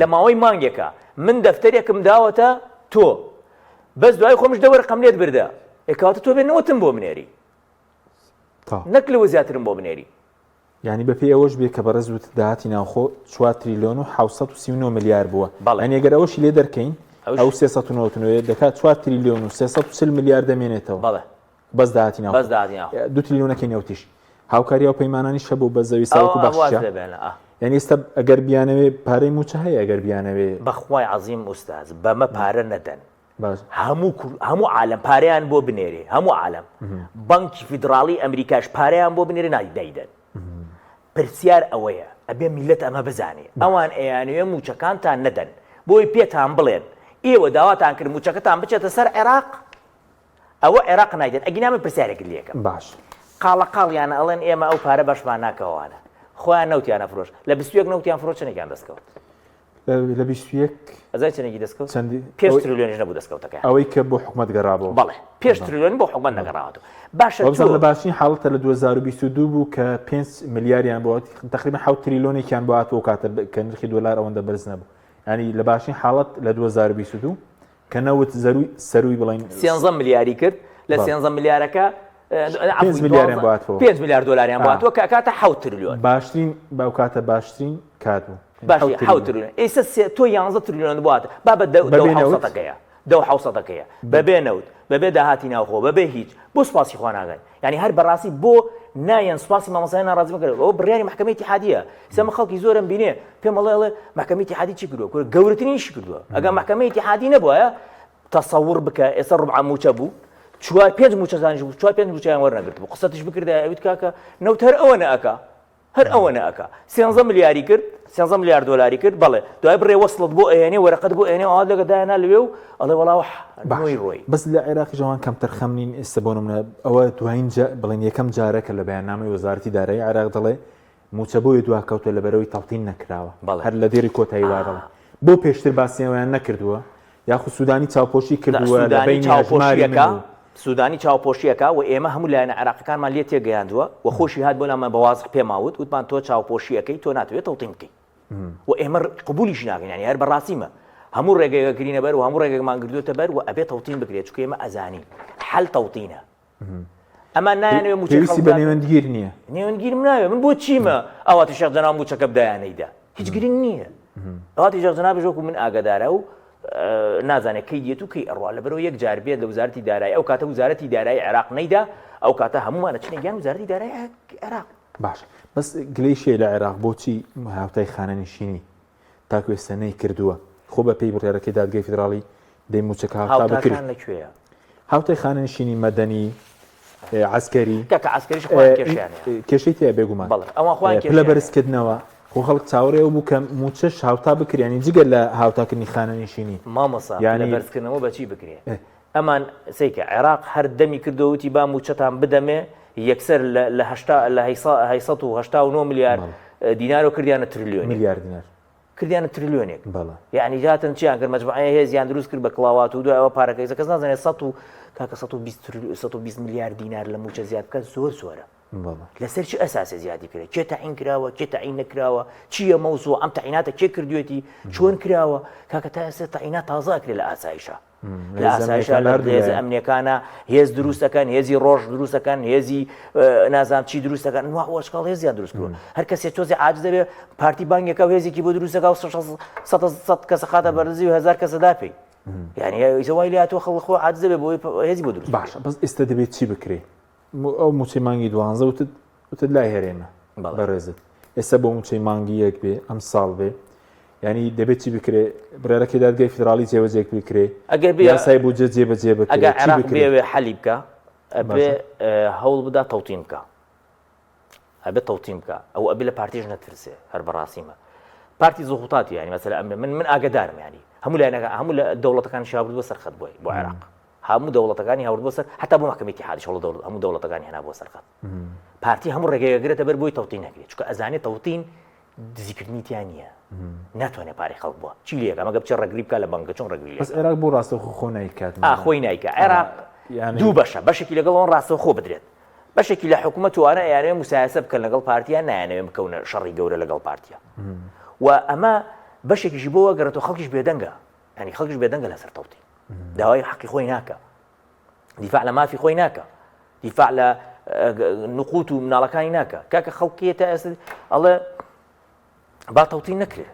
لە ماوەی مانگێکە من دەفتەرێکم داوەتە تۆ بەس دوای خۆمش دەوەرەقەم لێت بردە ئێکاتە تۆ بێ نەوتم بۆ منێری نەک لەوە زیاترم بۆ بنێری یعنی بەپێی ئەوەش بێ کە بەڕێز وت داهاتی ناوخۆ 4 تریلیۆن و 739 میلیارد بووە ئەنی ئەگەر ئەوەشی لێ دەرکەین ئەو 399 دەکات 4 تریلیۆن و 340 میلیارد دەمێنێتەوە بەس داهاتی ناو 2 تریلیۆنەکەی نەوتیش هاوکاری و پەیمانانی شەبوو بە زەوی ساوکو بەخشە یعنی ئێستا ئەگەر بیانەوێ پارەی موچە هەیە ئەگەر بیانەوێ بەخوای عەزیم ئوستاز بەمە پارە نەدەن هەموو عالم پارەیان بۆ بنێرێ هەموو عالم بانکی فیدراڵی ئەمریکاش پارەیان بۆ بنێرە نایدەیدەن پرسیار ئەوەیە ئەبێ میلەت ئەمە بزانێ ئەوان ئەیانوێ موچەکانتان نەدەن بۆی پێتان بڵێن ئێوە داواتان کرد موچەکەتان بچێتە سەر عێراق ئەوە عێراق نایدەن ئەگینامە پرسیارێکت لێکم باش قاڵەقاڵیانە ئەڵێن ئێمە ئەو پارە بەشمان ناکەوانە خۆیان نەوتیانە فرۆش لە 21 نەوتیان فرۆ چنێکیان دەستکەوت لە 21 ئەزای چنێکی دەستکەوت 5 تریلیۆنیش نەبوو دەستکەوتەکە ئەوەی کە بۆ حکومەت گەڕابەوە بەڵێ 5 تریلیۆن بۆ حکومەت نەگەڕاوەتەوە باشە لە باشین حاڵەتە لە 2022 بوو کە 5 میلیاریان بۆ تقریبا 7 تریلیۆنێکیان بۆ هاتووە کاتە کە نرخی دۆلار ئەوەندە بەرز نەبوو ینی لە باشین حاڵەت لە 2022 کە نەوت سەروی بڵین 13 میلیاری کرد لە 13 میلیارەکە 5 میلیاریان بۆ هاتووە 5 میلیارد دۆلاریان بۆ هاتووە کە کاتە 7 تریلیۆن باشترین باو کاتە باشترین کات بوو باشی 7 تریلیۆن ئێستا تۆ 11 تریلیۆن بۆ هاتە با بە 200ەکەیە بەبێ نەوت بەبێ داهاتی ناوخۆ بەبێ هیچ بۆ سوپاسی خوا ناگەن ینی هەر بەڕاستی بۆ نایەن سوپاسی مامۆسایان ناڕازی مەکرد ئەوە بڕیاری محکەمەی اتحادیە سەمە خەڵکی زۆرم بینێ پێم ئەڵێ محکەمەی اتحادی چی کردووە گەورەترینیش کردووە ئەگەر محکەمەی اتحادی نەبووە تەسەوور بکە ئێستا ڕوبع موچە بوو 5 موچەزانیش بوو 5 موچەیان وەرنەگرت بوو قسەتش بکردە ئەویت کاکە نەوت هەر ئەوە نەئەکا هەر ئەوە نەئەکا 13 میلیاری کرد 13 میلیارد دۆلاری کرد بەڵێ دوای بڕێ وەسڵت بۆ ئەێنێ وەرەقەت بۆ ئێنێ ئەوە لەگەدایەنا لەوێ و ئەڵێ وەڵاو نوۆی ڕۆی بەس لە عێراقی ژەوان کەمتر خەمنین ئێستا بۆ نمونە ئەوە دوایین بڵێن یەکەم جارەکە لە بەیاننامەی وەزارەتی دارایی عێراق دەڵێ موچە بۆیە دواکەوتە لەبەرەوەی تەڵتین نەکراوە هەر لە دێری کۆتایی وادەڵێ بۆ پێشتر باسییان نەکردووە یاخود سوودانی چاوپۆشی کردووە لە بینی هەژماری سوودانی چاوپۆشیەکە و ئێمە هەموو لایەنە عێراقیەکانمان لێ تێگەیاندووە و خۆشی هات بۆ لامە بەوازق پێماوت وتمان تۆ چاوپۆشیەکەی تۆ ناتوێت تەڵتین بکەیت و ئێمە قبولیش ناکەین ینی هەر بەڕاستیمە هەموو ڕێگەیەکەکرینە بەر و هەموو ڕێگەکمان کردوتە بەر و ئەبێ تەڵتین بکرێت چونکە ئێمە ئەزانی حەل تەڵتینە ئەمان نایانەوێ موچەویستی بە نێوەندگیر نییە نێوەندگیرم ناوێ من بۆ چیمە ئەواتە شێخ جەناب موچەکە بدایانەیدا هیچ گرنگ نییە ئەواتی شێخ جەناب ژۆکو من ئاگادارە و نازانێت کەی دێت و کەی ئەڕوا لەبەرەوە یەک جار بێت لە وزارەتی دارایی ئەو کاتە وزارەتی دارایی عێراق نەیدا ئەو کاتە هەمومانە چنێکیان وزارەتی دارایی عێراق باش بەس گلەیشێ لە عێراق بۆچی هاوتای خانەنشینی تاکو ئێستا نەیکردووە خۆ بە پێی بڕیارەکەی دادگای فیدراڵی دەی موچەکە هاوتا بکرد لەکوێیە هاوتای خانەنشینی مەدەنی عسکەری کێشەی تێ بێگومان پلە بەرزکردنەوە خۆ خەڵک چاوەڕێەوە بوو کە موچەش هاوتا بکریانی جگە لە هاوتاکردنی خانەنشینی مامۆسا لە بەرزکردنەوە بەچی بکرێ ئەمان سیکە عێراق هەر دەمی کردەوەتی با موچەتان بدەمێ یەکسەر لە 889 میلیارد دینارۆ کردیانە تریلیۆن میلیارد دینار کردیانە تریلیۆنێک یعنی جاتن چیان کرد مەجموعەیە هێزیان دروست کرد بە کڵاوات و دوایەوە پارەکەی کەس نازانێت 120 میلیارد دینار لە موچە زیاد بکات زۆر زۆرە لەسەر چی ئەساسە زیادی کرێت کێ تەعین کراوە کێ تەعین نەکراوە چییە مەوزوع ئەم تەعیناتە کێ کردوێتی چۆن کراوە کاکە تا ئێستا تەعینات تازە ئەکرێت لە ئاسایشە لە ئاسایشە لە هێز ئەمنیەکانە هێز دروستەکەن هێزی ڕۆژ دروستەکەن هێزی نازام چی دروستەکەن وەشکاڵ هێزیان دروستکردون هەر کەسێک تۆزی عاجز دەبێ پارتی بانگێکە و هێزێکی بۆ دروستەکە و 100 کەسە خاتە بەرزی و 1000 کەسە داپی یعنی ئیزەوای لە هاتووە خەڵک خۆ عاجز دەبێ بۆ هێزی بۆ دروست باشە بەس ئێستا دەبێت چی بکرێ ئەو موچەی مانگی 12 وتت لای هەرێمە بەڕێزت ئێستا بۆ موچەی مانگی یەک بێ ئەم ساڵ بێ ینی دەبێت چی بکرێ برارەکەی دادگای فدرالی جێبەجێ بکرێ یاسای بودجە جێبەجێ بکرێ ئەگەر عێراق بێوێ حەلی بکە ئەبێ هەوڵ بدا تەوتین بکە ئەبێ تەوتین بکە ئەو ئەبێ لە پارتیش نەترسێ هەر بەڕاستیمە پارتی زوخوتاتی ینی مەسەلا من ئاگدارم ینی هەموو لایەنەکە هەموو لە دەوڵەتەکانی شاوردبووە سەرخەت بووی بۆ عێراق هەموو دەوڵەتەکانی هاوردبووە سەر حتا بۆ محکەمەی اتحادیە هەموو دەوڵەتەکانی هێنا بۆ سەرخەت پارتی هەموو ڕێگەیەگرێتە بەر بۆی تەوتین نەکرێت چونکە ئەزانێت تەوتین دزیکردنیتیان نییە ناتوانێت پارەی خەڵک بووە چی لێک ئەمە بچێ ڕێگری بکە لە بەنکە چۆن ڕێگری بەس عێراق بۆ ڕاستەوخۆ خۆ نایکات خۆی نایکە عێراق دوو بەشە بەشێکی لەگەڵ ئەوەن ڕاستەوخۆ بدرێت بەشێکی لە حکوومەت وانە یانەوێ موسایەسە بکەن لەگەڵ پارتیان نایانەوێ بکەونە شەڕی گەورە لەگەڵ پارتیە و ئەمە بەشێکیشی بۆ وەگەڕێتەوە خەڵکیش بێدەنگە ینی خەڵکیش بێدەنگە لەسەر تەوتین داوای حەقی خۆی ناکە دیفاع لە مافی خۆی ناکە دیفاع لە نقوت و مناڵەکانی ناکە کاکە خەڵکیە تا ئێستا ئەڵێ با تەوتین نەکرێ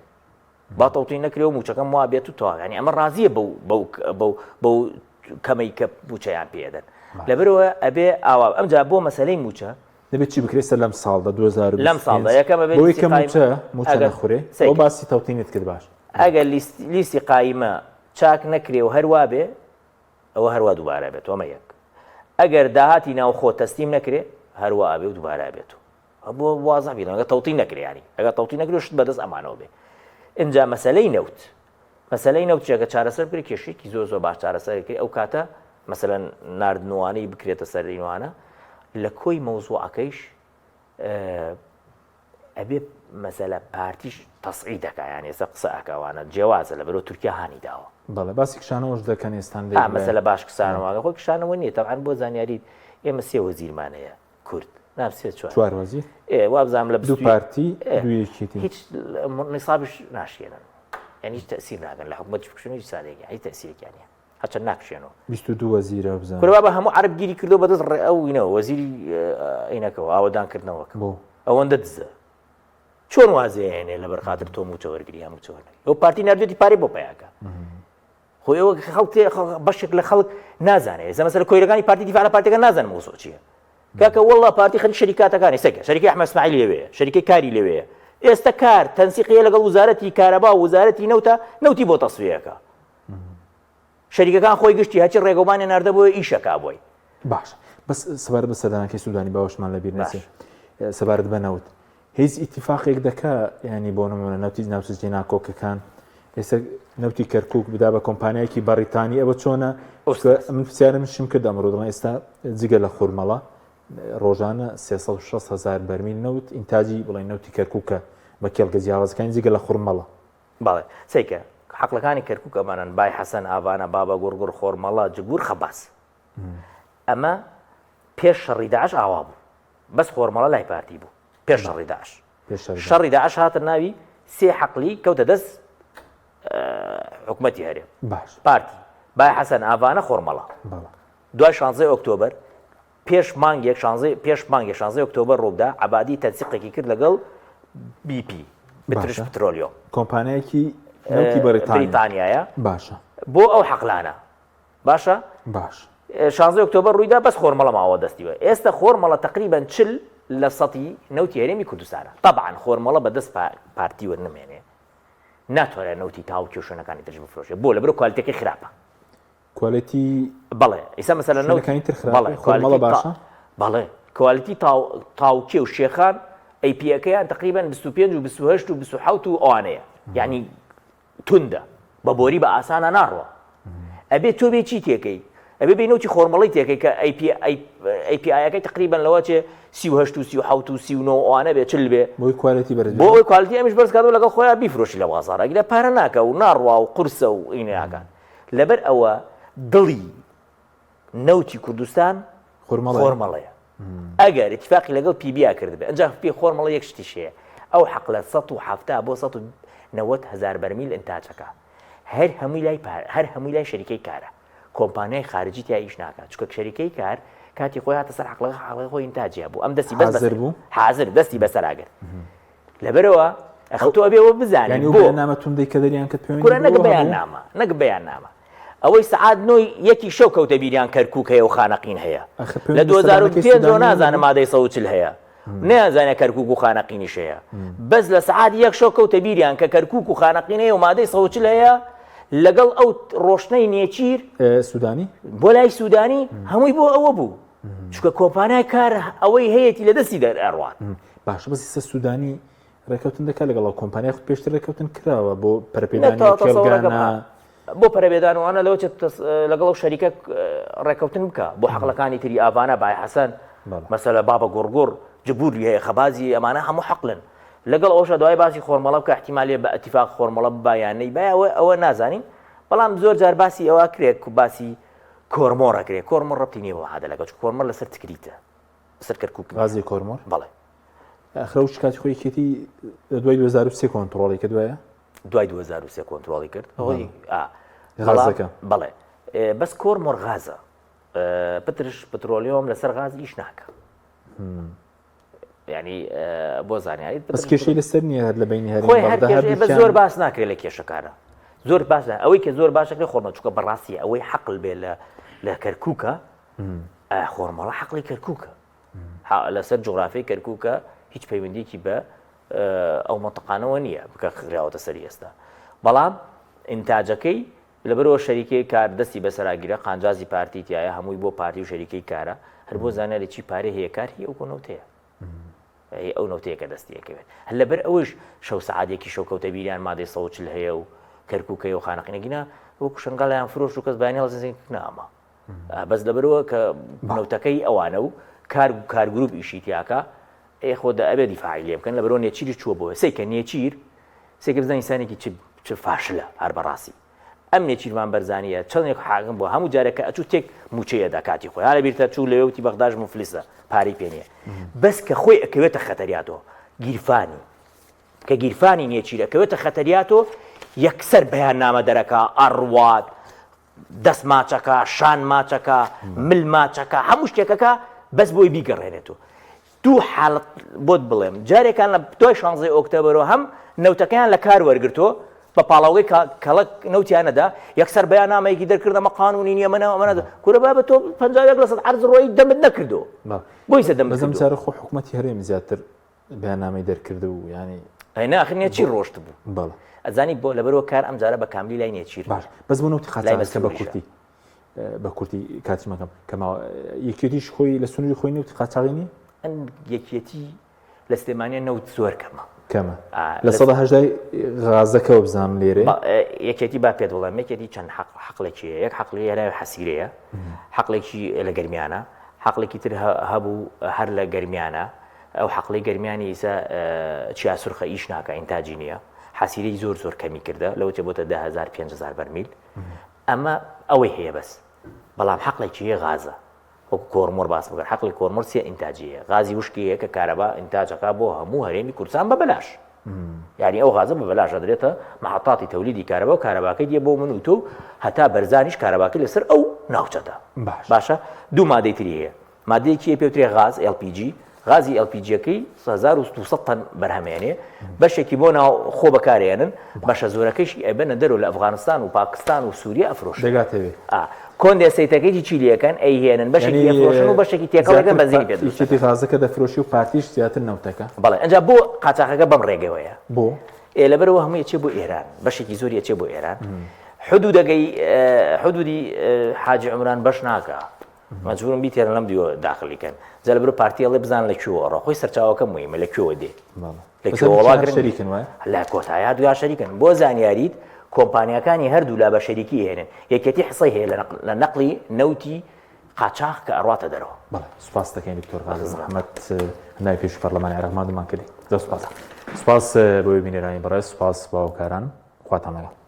با تەوتین نەکرێ و موچەکەم وا بێت و تەواو ینی ئەمە ڕازیە بەو کەمەی کە موچەیان پێدەن لەبەرەوە ئەبێ ئاوا ئەمجا بۆ مەسەلەی موچە دەبێت چی بکرێت لەم ساڵدا 2020 لەم ساڵدا یەکەمە بۆی کە موچە نەخورێ ئەو باسی تەوتینت کرد باش ئەگەر لیستی قایمە چاک نەکرێ و هەروە بێ ئەوە هەروە دووبارە بێت ئەمە یەک ئەگەر داهاتی ناوخۆ تەستیم نەکرێ هەروە ئابێ و دووبارە بێت بۆ وازە بێت ئەگەر تەوتین نەکرێ ینی ئەگەر تەوتین نەکرێ شت بەدەست ئەمانەوە بێ اینجا مەسەلەی نەوت چێکە چارەسەر بکرێت کێشێکی زۆر باش چارەسەرکرێ ئەو کاتە مەسەلەن ناردنوانەی بکرێتە سەرینوانە لە کۆی مەوزوعەکەیش ئەبێ مەسەلە پارتیش تەسعید دەکا یان ئێستا قسە ئەکەوانە جیاوازە لە بەرەو تورکیا هانی داوە بەڵێ باسی کشانەوەش دەکەن ئێستان مەسەلە باش کسانەوە خۆی کشانەوە نییە تەعاان بۆ زانیاریت ئێمە سێ وەزیرمانەیە کورد نابسێ چوار وەزیر وابزانام لە دوو پارتی دویەکیتی هیچ نیسابش ناشێنن یعنی هیچ تەسیر ناگەن لە حکومەت بکشن هیچ سادێکی هیچ تەسیرێکیانە هەچە ناکشێنەوە 22 وەزیرە بزانم کوروا بە هەموو عەربگیری کردو بەدەست ئەوینەوە وەزیری عینەکەەوە ئاوەدانکردنەوەکە ئەوەندە دزە چۆن وازێنێ لە بەرخاتر تۆ موچە وەرگری هەموو چۆن ئەو پارتی نردێتی پارەی بۆ پیاکە خۆی ئەوە خەڵک بەشێک لە خەڵک نازانێت ئێستا مەسەلە کۆیلەکانی پارتی دیفاع لە پارتیەکە نازانن مۆزوع چییە کاکە وەڵڵا پارتی خەریک شەریکاتەکانی سەکە شەریکی ئەحمەد اسماعیل لەوەیە شەریکەی کاری لەوەیە ئێستا کار تەنسیقیە لەگەڵ وزارەتی کارەبا و وزارەتی نەوتی بۆ تەسویەکە شەریکەکان خۆی گشتی هەچی ڕێگەومانی ناردە بۆ ئیشەکا بۆی باش بەس سەبارەت بە سەردانەکەی سوودانی باوەشمان لەبیر نەچێ سەبارەت بەنەوت هیچ ئیتیفاقێک دەکا ینی بۆ نمونە نەوتی ناوچەجێ کۆکەکان ئێستا نەوتی کەرکووک بدا بە کۆمپانیایەکی بەریتانی ئەوە چۆنە من پرسیارم شم کرد ئەمڕۆ دەڵێن ئێستا جگە لە خورمەڵە ڕۆژانە 360,000 بەرمیل نەوت ئینتاجی بڵێن نەوتی کەرکووکە بە کێڵگە جیاوازەکانی جگە لە خورمەڵە باڵێ سیکە حەقلەکانی کەرکووک ئەمانن بای حەسەن ئاوانە بابە گوڕگوڕ خۆرمەڵە جگور خەباس ئەمە پێش شەڕی داعش ئاوا بوو بەس خۆرمەڵە لای پارتی بوو پێش شەڕی داعش شەڕی داعش هاتە ناوی سێ حەقلی کەوتە دەست حکومەتی هەرێم باش پارتی بای حەسەن ئاوانە خۆرمەڵە دوای 16 ئۆکتۆبەر پێش مانگێک 16 ئۆکتۆبەر ڕووبدا عەبادی تەنسیقێکی کرد لەگەڵ BP بتریش پترۆلیۆ کۆمپانیایەکی نەوتی بریتانیایە باشە بۆ ئەو حەقلانە باشە باش 16 ئۆکتۆبەر ڕوویدا بەس خۆرمەڵە ماوە دەستیوە ئێستا خۆرمەڵە تقریبان 40 لە سەتی نەوتی هەرێمی کوردستانە طبعاً خۆرمەڵە بەدەست پارتی وەرنەمێنێ ناتوانێت نەوتی تاو کێشەکانی ترش بفرۆشێ بۆ لەبەرە کوالیتەکەی خراپە کوالیتی بەڵێ ئێستا مەسەلەن نەوتەکانی تر خراپە خۆرمەڵە باشە بەڵێ کوالیتی تاوکێ و شێخان APەکەیان تقریبان 25 و 28 و 27 و ئەوانەیە یعنی توندە بە بۆری بە ئاسانە ناڕوە ئەبێ تۆ بێ چی تێکەی ئەبێ بینەوتی خۆرمەڵی تێکەی کە APIەکەی تقریبان لەوە چێ 38 و 37 و 39 ئەوانە بێ چل بێ بۆی کوالیتی بەرز بۆ ئەوی کوالیتی ئەمیش بەرز کاتەوە لەگەڵ خۆیان بیفرۆشی لە بازاڕە لە پارە ناکە و ناڕوا و قورسە و ئینەکان لەبەر ئەوە دڵی نەوتی کوردستان خۆرمەڵەیە ئەگەر اتفاقی لەگەڵ PBA کرد بێ ئەنجا پێ خۆرمەڵە یەک شتیشەیە ئەو حەق لە 170 بۆ 190,000 بەرمیل ئینتاجەکە هەر هەمووی لای شەریکەی کارە کۆمپانیای خارجی تیا ئیش ناکات چکە شەریکەی کار کاتی خۆی هاتە سەر حەقڵەکەی خۆی ئینتاجیا بوو ئەم دەستی حازر بوو حازر دەستی بەسەراگرت لەبەرەوە ئەخەوتەوە بێەوە بزانین بۆ نامە توندەی کە دەریان کرد پێوەنی کورە نەک بەیان نامە ئەوەی سعات نۆی یەکی شەو کەوتە بیریان کەرکووک هەیە و خانەقین هەیە لە 2005 نازانە مادەی 140 هەیە نازانێت کەرکووک و خانەقینیش هەیە بەس لە سعات یەک شەو کەوتە بیریان کە کەرکووک و خانەقین هەیە و مادەی 140 هەیە لەگەڵ ئەو ڕۆشنەی نێچیر سوودانی بۆ لای سوودانی هەمووی بۆ ئەوە بوو چکە کۆمپانیای کار ئەوەی هەیەی لە دەستی دەڕوات باش بەس سوودانی ڕێکەوتن دەکات لەگەڵ کۆمپانیای خود پێشتر ڕێکەوتن کراوە بۆ پەرپێدانی بۆ پەرەبێدانوانە لەوە لەگەڵ ئەو شەریکە ڕێکەوتن بکە بۆ حەقلەکانی تری ئاوانە بای حەسەن مەسەلە بابە گۆڕگۆڕ جبوری هەیە خەبازی ئەمانە هەموو حەقلن لەگەڵ ئەوشە دوای باسی خۆرمەڵە بکە احتیمالێ بە ئەتیفاق خۆرمەڵە ببایانەی بایەوە ئەوە نازانین بەڵام زۆر جار باسی ئەوە کرێت باسی کۆرمۆڕەکرێت کۆرمۆڕ ڕەبتی نییە بۆ عادە لەگەڵ کۆرمەڕ لەسەر تکریتە لەسەر کەرکووک غازی کۆرمۆڕ بەڵێ ئەخرەوش کاتی خۆی کێتی دوای 2023 کۆنتڕۆڵی کە دوایە دوای 2023 کۆنتڕۆڵی کرد ئەوەی غازەکە بەڵێ بەس کۆرمۆڕ غازە پترش پترۆلیۆم لەسەر غاز ئیش ناکە ینی بۆ زانیاری بەس کێشەی لەسەر نییە هەر لە بینی هەرێ بە زۆر باس ناکرێت لە کێشەکارە زۆر باش ئەوەی کە زۆر باشەکەی خۆرمە چووکە بەڕاستی ئەوەی حەقل بێ لە کەرکووکە خۆرمەڵە حەقلی کەرکووکە لەسەر جغرافی کەرکووکە هیچ پەیوەندیکی بە ئەو مەنتەقانەوە نییە بکە خراوەتە سەری ئێستا بەڵام ئینتاجەکەی لەبەرەوە شەریکەی کار دەستی بەسەراگیرە قانجازی پارتی تایە هەمووی بۆ پارتی و شەریکەی کارە هەر بۆ زانیاری چی پارێ هەیە کار هی ئەو نەوتەیە ئەو نەوتەیەکە دەستیەکەوێت هەر لەبەر ئەوش شەو سەعاتێکی شەو کەوتە بیریان مادەی 140 هەیە و کەرکووکەی و خانەقینەگینە وەکو شنگەڵیان فرۆش و کەس بەیانی هەڵزنزین نامە بەس لەبەرەوە کە نەوتەکەی ئەوانە و کارگروپ ئیشی تیاکە خۆدا ئەبێ دیفاعی لێ بکەن لەبەرەوە نێچیری چووە بۆە سێکە نێچیر سێکە بزانین ئینسانێکی چ فاشلە هەر بەڕاستی ئەم نێچیرمان بەرزانیە چەندێک حاکم بۆ هەموو جارێکە ئەچوو تێک موچەیەدا کاتی خۆی هەر بیرتە چوو لەوێتی بەغداژ مفلیسە پارەی پێ نییە بەس کە خۆی ئەکەوێتە خەتەریاتەوە گیرفانی کە گیرفانی نێچیر ئەکەوێتە خەتەریاتەوە یەکسەر بەیان نامە دەرەکە ئەڕوات دەست ماچەکە شان ماچەکە مل ماچەکە هەموو شتێکەکە بەس بۆی بیگەڕێنێتەوە دوو حاڵت بۆت بڵێم جارێکان لە دوای 16 ئۆکتۆبرەوە هەم نەوتەکەیان لە کار وەرگرتۆ بە پاڵاوی کەڵک نەوتیانەدا یەکسەر بەیانامەیەکی دەرکردە ئەمە قانونی نییە منەوە کورە با بە تۆ 50% عەرز ڕۆی دەمت نەکردو بۆی سە دەمت بەزەم جارە خۆ حکوومەتی هەرێمی زیاتر بەیانامەی دەرکرد و ینی ناخر نێچیر ڕۆشت بوو بەڵێ ئەزانی بۆ لەبەرەوە کار ئەم جارە بە کاملی لای نێچیر باش بەس بۆ نەوتی خاچ بە کورتی کاتیمەکەم کەما یەکێتیش خۆی لە سنووری خۆی نەوتی قاچاغی ئەم یەکێتی لە سلێمانیە نەوت زۆر کەمە لە 1970 غازەکەەوە بزانام لێرە یەکێتی با پێت وڵام یەکێتی چەند حەقڵێکی یەک حەقلی هەرای حەسیرەیە حەقڵێکی لە گەرمیانە حەقڵێکی تر هەبوو هەر لە گەرمیانە ئەو حەقڵی گەرمیانی ئیسا چیا سورخە ئیش ناکە ئینتاجی نییە حەسیرەی زۆر کەمی کردە لەوە بۆتە 10,000 5,000 بەرمیل ئەمە ئەوەی هەیە بەس بەڵام حەقڵێکی هەیە غازە وەکو کۆرمۆر باس بکەن حەقلی کۆرمۆر سێ ئینتاجیە غازی وشکی کە کارەبا ئینتاجەکە بۆ هەموو هەرێمی کوردستان بە بەلاش یعنی ئەو غازە بە بەلاش دەدرێتە محەتاتی تەولیدی کارەبا و کارەباکەی دیە بۆ من و تۆ هەتا بەرزانیش کارەباکە لەسەر ئەو ناوچەدا باشە دوو مادەی تری هەیە مادەیەکی پێوترێ غاز LPG غازی LPG-ەکەی 1200 تەن بەرهەمێنێ بەشێکی بۆ ناو خۆ بەکارێنن بەشە زۆرەکەیش ئەبەنە دەرەوە لە ئەفغانستان و پاکستان و سووریا ئەفرۆش دەگاتەوێ کۆندێسەیتەکەی چیلیەکەن ئەیهێنن بەشێکی ئەفرۆشن و بەشێکی تێکەڵەکە بەنزینی پێ دەچێتی غازەکە دەفرۆشی و پارتیش زیاتر نەوتەکە بەڵێ ئەنجا بۆ قاچاقەکە بەم ڕێگەوەیە بۆ لەبەرەوە هەموو یەچێ بۆ ئێران بەشێکی زۆری یەچێ بۆ ئێران حدودی حاجی عمران بەش ناکە مەجبورم بیتێرن لەم دیوە داخلیکەن جا لەبەرەوە پارتیە لێ بزان لەکوێوە ڕۆخۆی سەرچاوەکە مهمە لەکوێوە دێ شەریکن وایە لە کۆتایی دویا شەریکن بۆ زانیاریت کۆمپانیەکانی هەردوو لا بە شەریکی هێنن یەکێتی حسەی هەیە لە نەقلی نەوتی قاچاق کە ئەڕاتە دەرەوە بەڵێ سوپاس دەکەین دکتۆر غازی محەممەد هەنای پێش پەرلەمانی عێراق مادەمان کردی سوپاس بۆ بینێرانی بەڕێز سوپاس باوکاران خواتان لەگەڵ